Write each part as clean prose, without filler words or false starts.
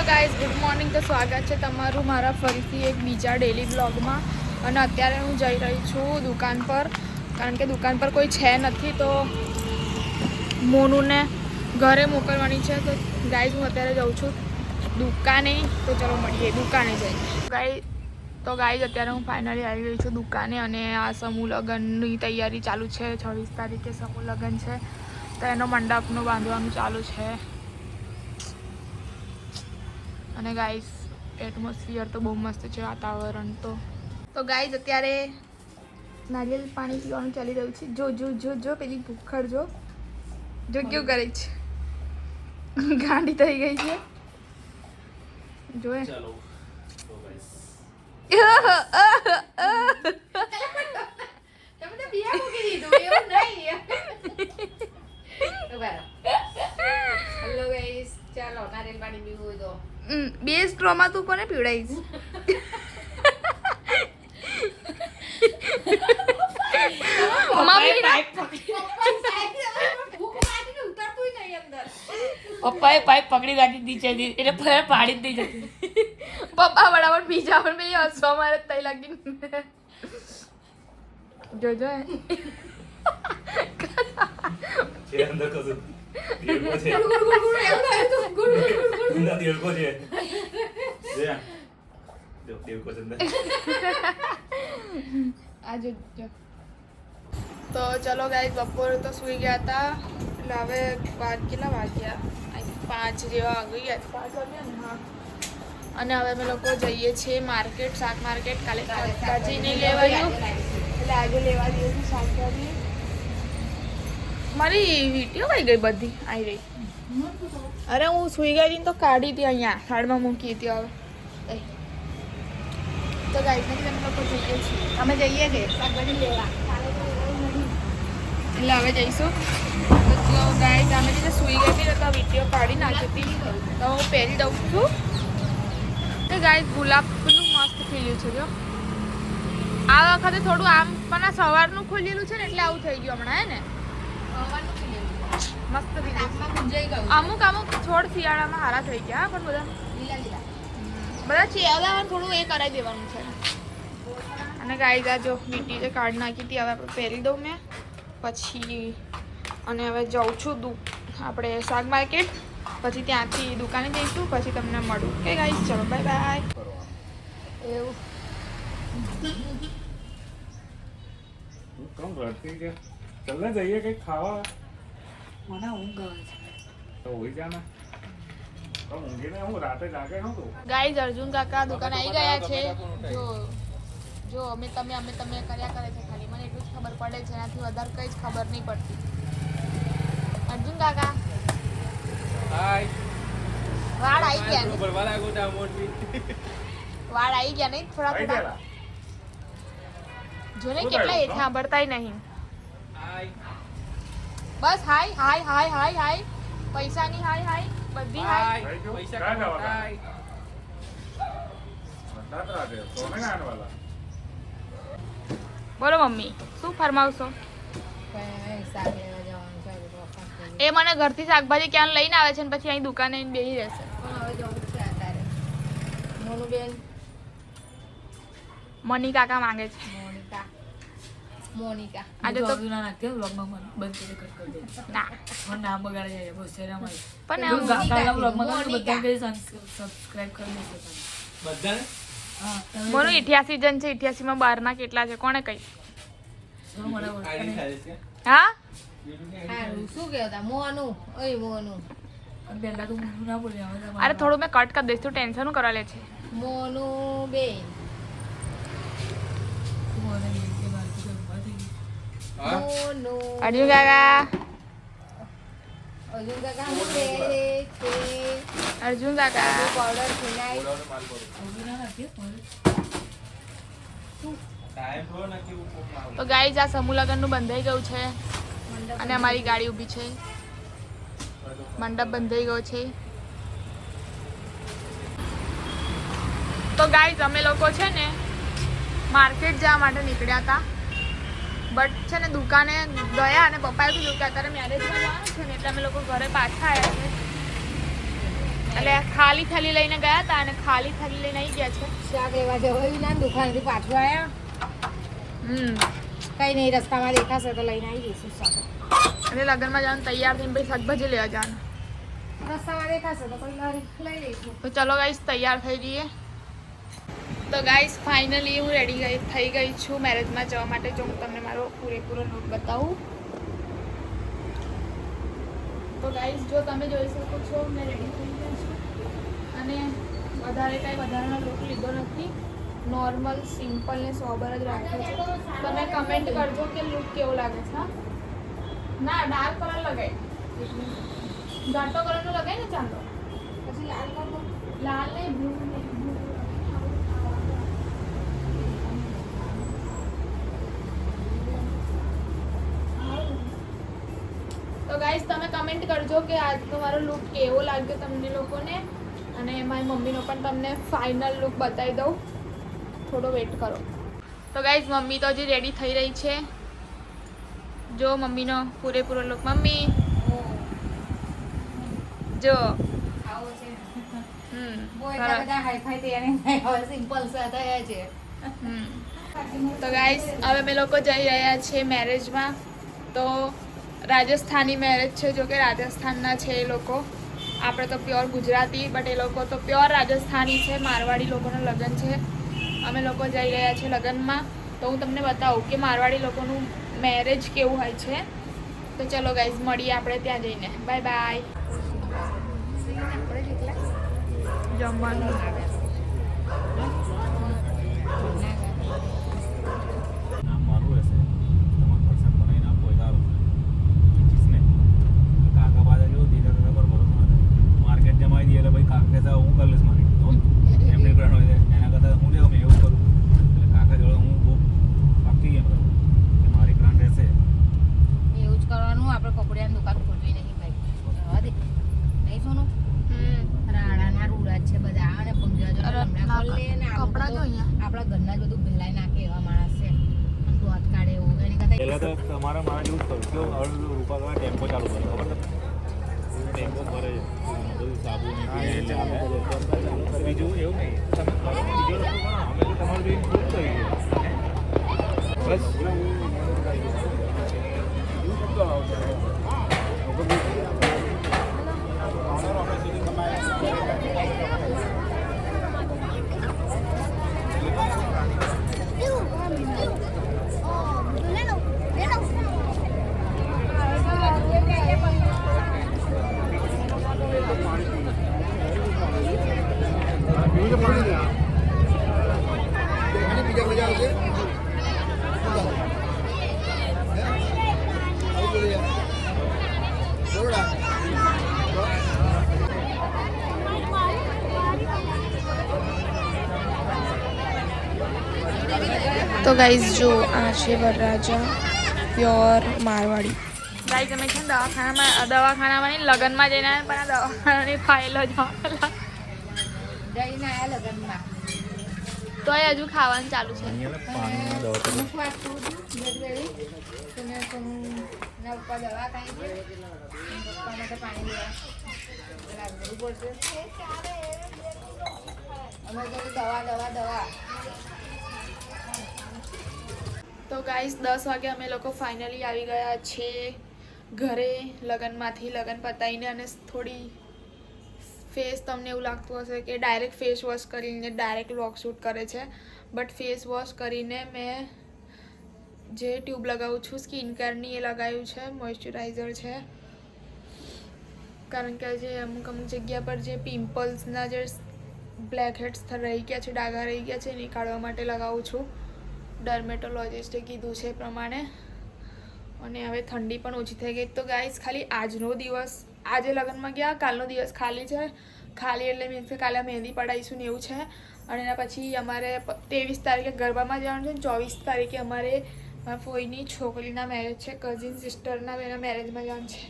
Hello guys, good morning. તો સ્વાગત છે તમારું મારા ફરીથી એક બીજા ડેલી બ્લોગમાં. અને અત્યારે હું જઈ રહી છું દુકાન પર, કારણ કે દુકાન પર કોઈ છે નથી, તો મોનુને ઘરે મોકલવાની છે. તો ગાઈઝ હું અત્યારે જાઉં છું દુકાને. તો ચલો મળીએ દુકાને જઈ. તો ગાઈઝ અત્યારે હું ફાઇનલી આવી ગઈ છું દુકાને, અને આ સમૂહ લગ્નની તૈયારી ચાલુ છે. 26 તારીખે સમૂહ લગ્ન છે, તો એનો મંડપનું બાંધવાનું ચાલુ છે. અને ગાઈસ એટમોસ્ફિયર તો બહુ મસ્ત છે, વાતાવરણ તો ગાઈસ અત્યારે નારિયેલ પાણી પીવાનું ચાલી રહ્યું છે. જો જો જો જો પેલી ભૂખડ જો જો કેવું કરે છે, ગાંડી થઈ ગઈ છે. જો ચાલો તો ગાઈસ તમને બિયા મૂકી દીધું એવું નહીં. હેલો ગાઈસ, ચાલો નારિયેલ પાણી પીવું હોય તો બે સ્ટ્રોમાં તું કોને પીવડાવીશ? પપ્પાએ પાઇપ પકડી રાખી દીધી એટલે પાડી જ નહીં જતી. પપ્પા બરાબર બીજા પણ બે હસવા મારે તઈ લાગી. જોજો છે અંદર કશું દેડકો છે. ઊંધા દેડકો છે. જો દેડકો છે અંદર. આ જો. તો ચલો ગાઈસ, બપોરે તો સૂઈ ગયા હતા, એટલે હવે કેટલા વાગ્યા? 5 જેવા વાગી ગયા. 5 વાગ્યા ને? હા. અને હવે અમે લોકો જઈએ છીએ માર્કેટ, શાક માર્કેટ. કાલે શાકભાજી નહીં લેવાયું, એટલે આજે લેવા જઈએ છીએ શાકભાજી. મારી વીટીઓ કઈ ગઈ? બધી આવી રહી. અરે હું સૂઈ ગઈ હતી તો કાઢી હતી, અહીંયા થાળમાં મૂકી હતી. હવે તો ગાઈસ અમે લોકો જઈએ છીએ, અમે જઈએ છીએ શાકભાજી લેવા. એટલે હવે જઈશું. તો ગાઈસ અમે જે સૂઈ ગઈ હતી તો વીટીઓ કાઢી નાખી હતી, તો હું પહેરી દઉં છું. તો ગાઈસ ગુલાબનું મસ્ત ખીલ્યું છે. જો આ વખતે થોડું આમ પણ સવારનું ખુલેલું છે ને, એટલે આવું થઈ ગયું હમણાં. હે ને મસ્ત અમુક છોડ શિયાળામાં હારા થઈ ગયા, પણ બધા ચેવડામાં થોડું એ કરાવી દેવાનું છે. અને ગાઈસ આ જો વીટી જે કાઢ નાખી હતી, હવે આપણે પહેરી દઉં મેં પછી. અને હવે જાઉં છું આપણે શાક માર્કેટ, પછી ત્યાંથી દુકાને જઈશું, પછી તમને મળું. કે ગાઈસ ચલો બાય બાય. એવું કોણ રડતી છે? ચાલ ને જઈએ કંઈક ખાવા. મને ઊંઘ આવે છે તો હોઈ જા ને. તો ઊંઘીને હું રાતે જાગે ન તું. ગાઈસ અર્જુન કાકા દુકાન આવી ગયા છે. જો અમે તમે કર્યા કરે છે, ખાલી મને એટલું જ ખબર પડે છે, એનાથી વધારે કંઈ જ ખબર નહીં પડતી. અર્જુન કાકા હાય. વાળ આવી ગયા ને? ઉપર વાળા ગોટા મોટી. વાળ આવી ગયા નહીં થોડા થોડા? જો ને કેટલા એ સાંભળતાય નહીં. બસ હાય હાય હાય હાય હાય, પૈસાની હાય હાય, બધી હાય. પૈસા કમાતા. સોને આને વાલા. બોલો મમ્મી, શું ફરમાવશો? એ મને ઘરથી શાકભાજી ક્યાં લઈને આવે છે, ને પછી અહીં દુકાને આવીને બેસી રહેશે. મની કાકા માંગે છે. મોનિકા આજે તો ના નાખતી વ્લોગમાં બંધ કરી કટ કરી દે. ના મને નામ બગાડે જાય બહુ શેરામાં. પણ એવું કાકા વ્લોગમાં બધા કરી સબસ્ક્રાઇબ કરી દેજો બધાને. હા તમે બોલો 88 જણ છે. 88 માં 12 ના કેટલા છે કોણે કહી? જો મને આઈડી ખાલી છે. હા શું કહેતા મોનું? ઓય મોનું, પહેલા તો હું ના બોલી હવે અરે થોડું મેં કટ કરી દઈશ, તું ટેન્શન કરવા લે છે. મોનું બેન, મોનું. અર્જુન કાકા, અર્જુન કાકા શું પહેરે છે? અર્જુન કાકા પાવડર ફિનાઇલ. તો ગાઈઝ આ સમૂહ લગ્નનું બંધાઈ ગયું છે, અને અમારી ગાડી ઊભી છે. મંડપ બંધાઈ ગયો છે. તો ગાઈઝ અમે લોકો છે ને માર્કેટ જવા માટે નીકળ્યા હતા, બટ છે ને દુકાને ગયા અને પપ્પાએ કીધું કે અત્યારે મેરેજમાં જવાનું છે ને, એટલે અમે લોકો ઘરે પાછા આવ્યા છે. એટલે ખાલી થેલી લઈને ગયા હતા અને ખાલી થેલી લઈને આવી ગયા છે. શાક લેવા જવાયું ના દુકાનથી પાછું આવ્યા. કઈ નહીં રસ્તામાં દેખાશે તો લઈને આવી જઈશું શાક. અને લગ્નમાં જવાનું તૈયાર થઈને પછી શાકભાજી લેવા જવાનું. રસ્તામાં દેખાશે તો કોઈ લઈ લઈશું. તો ચલો ગાઈસ તૈયાર થઈ જઈએ. તો ગાઈસ ફાઇનલી હું રેડી થઈ ગઈ છું મેરેજમાં જવા માટે. જો હું તમને મારો પૂરેપૂરો લુક બતાવું તો ગાઈસ જો તમે જોઈ શકો છો મેં રેડી થઈ ગઈ છું અને વધારાનો લુક લીધો નથી. નોર્મલ સિમ્પલ ને સોબર જ રાખ્યો છે. તમે કમેન્ટ કરજો કે લુક કેવો લાગે છે. ના ડાર્ક કલર લગાય, ઘાટો કલરનો લગાય ને ચાંદો. પછી લાલ કલર, લાલ નહીં બ્લુ નહીં. તો ગાઈસ તમે કમેન્ટ કરજો કે આજનો મારો લુક કેવો લાગ્યો તમને લોકોને અને મારી મમ્મીનો પણ તમને ફાઇનલ લુક બતાવી દઉં. થોડો વેટ કરો. તો ગાઈસ મમ્મી તો હજી રેડી થઈ રહી છે. જો મમ્મીનો પૂરેપૂરો લુક. મમ્મી જો આવો છે. બધા હાઈફાઈ તૈયાર નહીં, હવે સિમ્પલ થયા છે. તો ગાઈસ હવે અમે લોકો જઈ રહ્યા છીએ મેરેજમાં. તો રાજસ્થાની મેરેજ છે. જો કે રાજસ્થાનના છે એ લોકો. આપણે તો પ્યોર ગુજરાતી, બટ એ લોકો તો પ્યોર રાજસ્થાની છે. મારવાડી લોકોનું લગ્ન છે. અમે લોકો જઈ રહ્યા છીએ લગ્નમાં. તો હું તમને બતાવું કે મારવાડી લોકોનું મેરેજ કેવું હોય છે. તો ચલો ગાઈઝ મળીએ આપણે ત્યાં જઈને. Bye bye. જમવાનું મારું રહેશે તમારે પર્સન બનાવીને આપો સારું ને. કાકા પાછા કેવું દીધા કાકા પર ભરોસો ના થાય. માર્કેટ જમાઈ દઈએ એટલે ભાઈ કાકા કહેતા હું કરી લઈશ મારી તો એમની બ્રાન્ડ હોય છે એના કરતાં હું લેવું મેં એવું કરું. એટલે કાકા જોડે હું બહુ પાકી એમ કરું કે મારી બ્રાન્ડ રહેશે. એવું જ કરવાનું. આપણે કપડિયાની દુકાન ખોલવી નહીં ભાઈ. જવા દે નહીં સોનું. રાણાના રૂડા જ છે બધા. અને પંજા જો આપણા ઘરના જ બધું ભેલાઈ નાખે એવા માણસ છે. દોત કાઢે એવું એની કરતાં પહેલાં તો તમારા મારા જેવું જ કરું કેવું હવે રૂપા કરવા ટેમ્પો ચાલુ કરે ખબર છે. ટેમ્પો ભરે છે બધું સાબુ બીજું એવું નહીં તમે કરો બીજો રસ્તો કરો. અમે તો તમારું જોઈને ખૂબ કરી બસ તો ગાઈઝ જો આ છે વરરાજા પ્યોર મારવાડી. ગાઈઝ અમે છે ને દવાખાનામાં નહીં લગ્નમાં જઈને આવ્યા પણ આ દવાખાનાની ફાઇલો જ જઈને આવ્યા લગ્નમાં. તો એ હજુ ખાવાનું ચાલુ છે. અમુક વાત કહું છું જજવેરી તમે ના પપ્પા દવા ખાઈ છે. પપ્પા માટે પાણી લેવા લાગવું પડશે. અમે તો દવા. તો ગાઈસ 10 વાગે અમે લોકો ફાઇનલી આવી ગયા છીએ ઘરે લગ્નમાંથી. લગ્ન પતાવીને અને થોડી ફેસ તમને એવું લાગતું હશે કે ડાયરેક્ટ ફેસ વોશ કરીને ડાયરેક્ટ વ્લોગ શૂટ કરે છે. બટ ફેસ વોશ કરીને મેં જે ટ્યુબ લગાવું છું સ્કિન કેરની એ લગાવ્યું છે. મોઇશ્ચરાઇઝર છે. કારણ કે જે અમુક જગ્યા પર જે પિમ્પલ્સના જે બ્લેક હેડ્સ રહી ગયા છે, ડાઘા રહી ગયા છે, એ નીકાળવા માટે લગાવું છું. ડર્મેટોલોજિસ્ટે કીધું છે એ પ્રમાણે. અને હવે ઠંડી પણ ઓછી થઈ ગઈ. તો ગાઈસ ખાલી આજનો દિવસ, આજે લગ્નમાં ગયા, કાલનો દિવસ ખાલી છે. ખાલી એટલે મીન્સ કે કાલે મહેંદી પડાવીશું ને એવું છે. અને એના પછી અમારે 23 તારીખે ગરબામાં જવાનું છે. 24 તારીખે અમારે ફોઈની છોકરીના મેરેજ છે, કઝિન સિસ્ટરના એના મેરેજમાં જવાનું છે.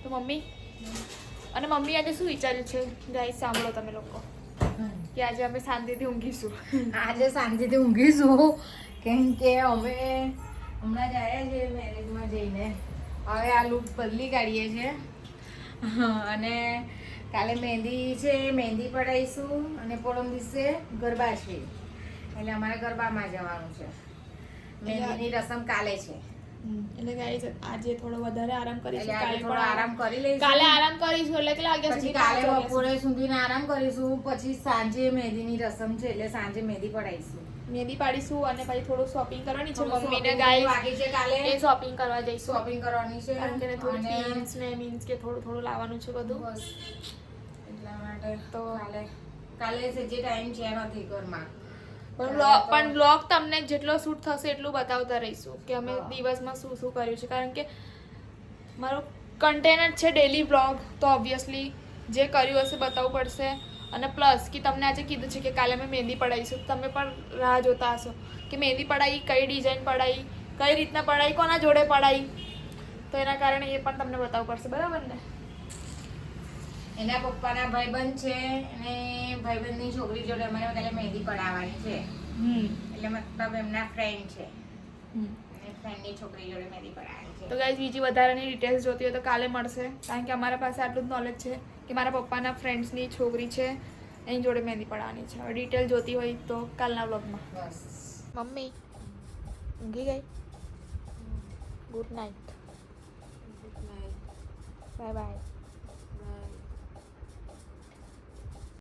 તો મમ્મી આજે શું વિચાર્યું છે ગાઈસ સાંભળો તમે લોકો કે આજે અમે શાંતિથી ઊંઘીશું. આજે શાંતિથી ઊંઘીશું કેમ કે અમે હમણાં જ આવ્યા છીએ મેરેજમાં જઈને. હવે આ લુક બદલી કાઢીએ છીએ અને કાલે મહેંદી છે, મહેંદી પડાવીશું અને પરમ દિવસે ગરબા છે એટલે અમારે ગરબામાં જવાનું છે. મહેંદીની રસમ કાલે છે એટલે ગાઈસ આજે થોડો વધારે આરામ કરીશું. એટલે આજે કાલે થોડો પણ આરામ કરી લઈશું. કાલે આરામ કરીશું એટલે કેટલા વાગ્યા પછી સુધી? કાલે 5 વાગ્યા બપોરે સુધીને આરામ કરીશું. પછી સાંજે મહેંદીની રસમ છે એટલે સાંજે મહેંદી પડાવીશું. સુધી મહેંદી પાડીશું અને પછી થોડું શોપિંગ કરવાની છે. થોડું મમ્મીને shopping ગાઈસ બાકી છે કાલે. એ શોપિંગ કરવા જઈશું. શોપિંગ કરવાની છે કારણ કે એને થોડું અને પિન્સ ને મીન્સ કે થોડું થોડું લાવવાનું છે બધું. બસ એટલા માટે તો કાલે જે ટાઈમ છે નથી ઘરમાં. પણ બ્લોગ તમને જેટલો શૂટ થશે એટલું બતાવતા રહીશું કે અમે દિવસમાં શું શું કર્યું છે. કારણ કે મારું કન્ટેન્ટ છે ડેલી બ્લોગ, તો ઓબ્વિયસલી જે કર્યું હશે બતાવવું પડશે. અને પ્લસ કે તમને આજે કીધું છે કે કાલે અમે મહેંદી પડાવીશું, તમે પણ રાહ જોતા હશો કે મહેંદી પડાવી, કઈ ડિઝાઇન પડાવી, કઈ રીતના પડાવી, કોના જોડે પડાવી, તો એના કારણે એ પણ તમને બતાવવું પડશે. બરાબર ને? એના પપ્પાના ભાઈબંધ છે અને ભાઈબંધની છોકરી જોડે અમારે કાલે મહેંદી પડાવવાની છે. એટલે મતલબ એમના ફ્રેન્ડ છે અને ફ્રેન્ડની છોકરી જોડે મહેંદી પડાવવાની છે. તો ગાઈઝ બીજી વધારાની ડિટેલ્સ જોતી હોય તો કાલે મળશે. કારણ કે અમારા પાસે આટલું જ નોલેજ છે કે મારા પપ્પાના ફ્રેન્ડ્સની છોકરી છે, એની જોડે મહેંદી પડાવવાની છે. હવે ડિટેલ જોતી હોય તો કાલના વ્લોગમાં. બસ મમ્મી ઊંઘી ગઈ? Good night. Bye bye.